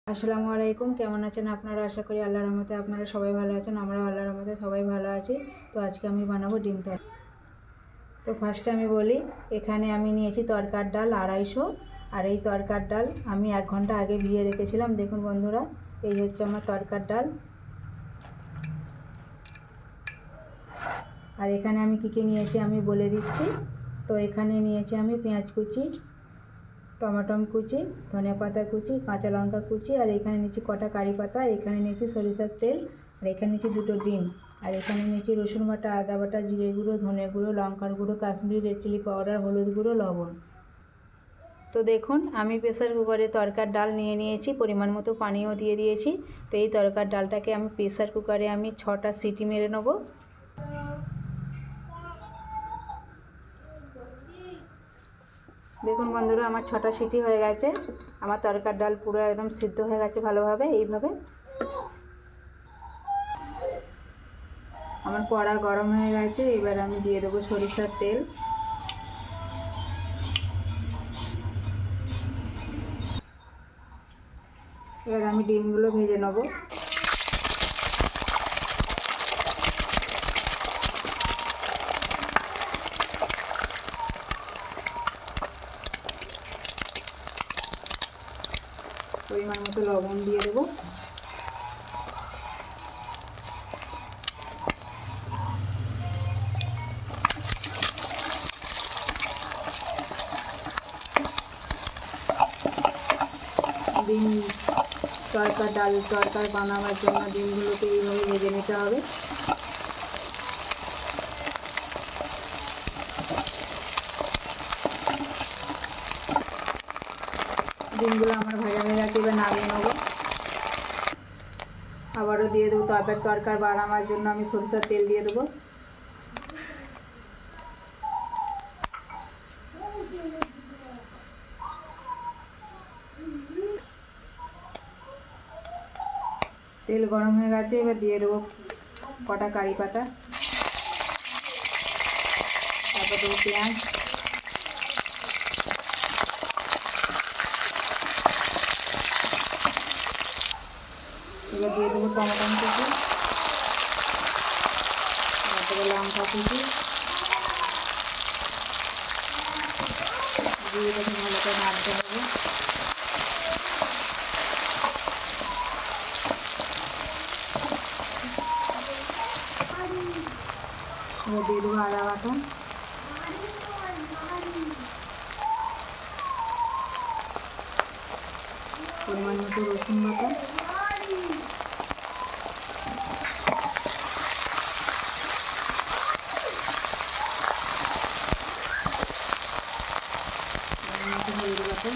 আসসালামু আলাইকুম। কেমন আছেন আপনারা? আশা করি আল্লাহর রহমতে আপনারা সবাই ভালো আছেন। আমরা আল্লাহর রহমতে সবাই ভালো আছি। তো আজকে আমি বানাবো ডিম তরকারি। তো ফার্স্টে আমি বলি, এখানে আমি নিয়েছি তরকার ডাল 250, আর এই তরকার ডাল আমি 1 ঘন্টা আগে ভিজিয়ে রেখেছিলাম। দেখুন বন্ধুরা, এই হচ্ছে আমার তরকার ডাল। আর এখানে আমি কী কী নিয়েছি আমি বলে দিচ্ছি। তো এখানে নিয়েছি আমি পেঁয়াজ কুচি, টমেটো কুচি, ধনে পাতা কুচি, কাঁচা লঙ্কা কুচি, আর এখানে নিয়েছি কটা কারি পাতা, এখানে নিয়েছি সরিষার তেল, আর এখানে নিয়েছি 2টো ডিম, আর এখানে নিয়েছি রসুন বাটা, আদা বাটা, জিরে গুঁড়ো, ধনে গুঁড়ো, লঙ্কার গুঁড়ো, কাশ্মীরি রেড চিলি পাউডার, হলুদ গুঁড়ো, লবণ। তো দেখুন, আমি প্রেসার কুকারে তরকার ডাল নিয়ে নিয়েছি, পরিমাণ মতো পানিও দিয়ে দিয়েছি। তো এই তরকার ডালটাকে আমি প্রেসার কুকারে 6টা সিটি মেরে নেব। দেখুন বন্ধুরা, আমার 6টা সিটি হয়ে গেছে। আমার তরকার ডাল পুরো একদম সিদ্ধ হয়ে গেছে ভালোভাবে। এইভাবে আমার কড়া গরম হয়ে গেছে। এবার আমি দিয়ে দেবো সরিষার তেল। এবার আমি ডিমগুলো ভেজে নেব। পরিমাণ মতো লবণ দিয়ে দেবো। ডিম ডাল তরকারি বানাবার জন্য ডিমগুলোকে এইভাবে ভেজে নিতে হবে। ডিমগুলো আমার ভাজা হয়ে গেছে। এবার নামিয়ে নেবো। আবারও দিয়ে দেবো তরকারি বানাবার জন্য আমি সরিষার তেল দিয়ে দেবো। তেল গরম হয়ে গেছে। এবার দিয়ে দেবো কটা কারি পাতা, তারপর দেবো পেঁয়াজ, এবার দিয়ে দেবো টমেটো কুচি, তারপরে লঙ্কা কুচি, দিয়ে এটাকে ভালো করে নাড়তে হবে। এবার দিয়ে দেবো আদা বাটা, পরিমাণ মতো রসুন বাটা, হলুদ বাটা,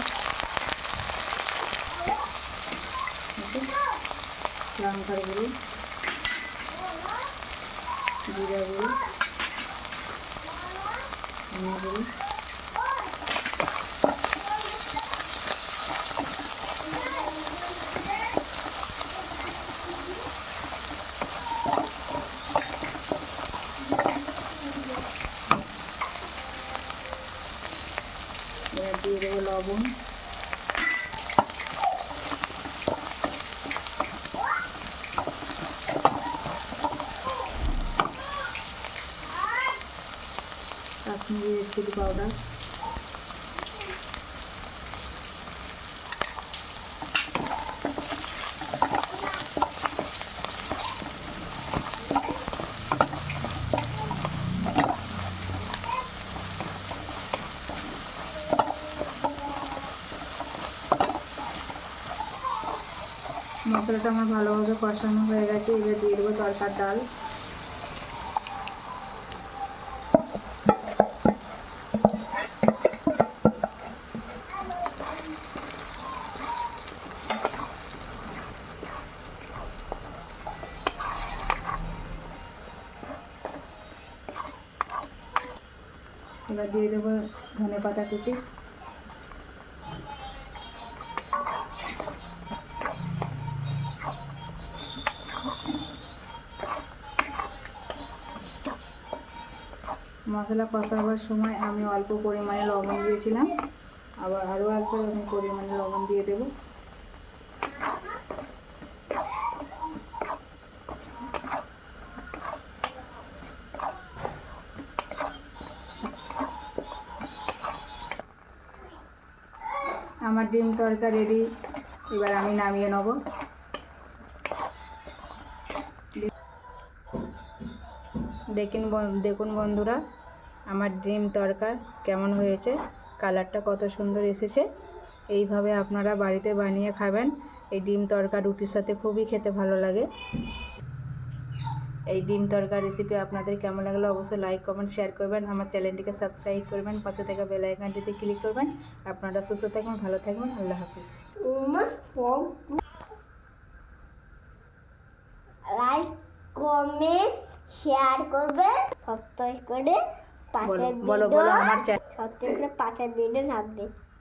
লঙ্কার গুঁড়ো, জিরা গুঁড়ো, ধনে গুঁড়ো, এবার দিয়ে দেবো লবণ, কাশ্মীরি রেড চিলি পাউডার, মশলাটা আমার ভালোভাবে কষানো হয়ে গেছে। এবার দিয়ে দেবো তরকার ডাল। এবার দিয়ে দেবো ধনে পাতা কুচি, মশলা কষাবার সময় আমি অল্প পরিমাণে লবণ দিয়েছিলাম, আবার আরও অল্প পরিমাণে লবণ দিয়ে দেবো। ডিম তরকা রেডি। এবার আমি নামিয়ে নেব। দেখুন বন্ধুরা, আমার ডিম তরকা কেমন হয়েছে, কালারটা কত সুন্দর এসেছে। এইভাবে আপনারা বাড়িতে বানিয়ে খাবেন। এই ডিম তরকা রুটির সাথে খুবই খেতে ভালো লাগে। এই ডিম তরকা রেসিপি আপনাদের কেমন লাগলো অবশ্যই লাইক কমেন্ট শেয়ার করবেন। আমার চ্যানেলটিকে সাবস্ক্রাইব করবেন, পাশে থাকা বেল আইকনটিতে ক্লিক করবেন। আপনারা সুস্থ থাকবেন, ভালো থাকবেন। আল্লাহ হাফিজ। লাইক কমেন্ট শেয়ার করবে, সাবস্ক্রাইব করে পাশের বলো ভিডিও আমার সাবস্ক্রাইব করে পাশের ভিডিও থাকবে।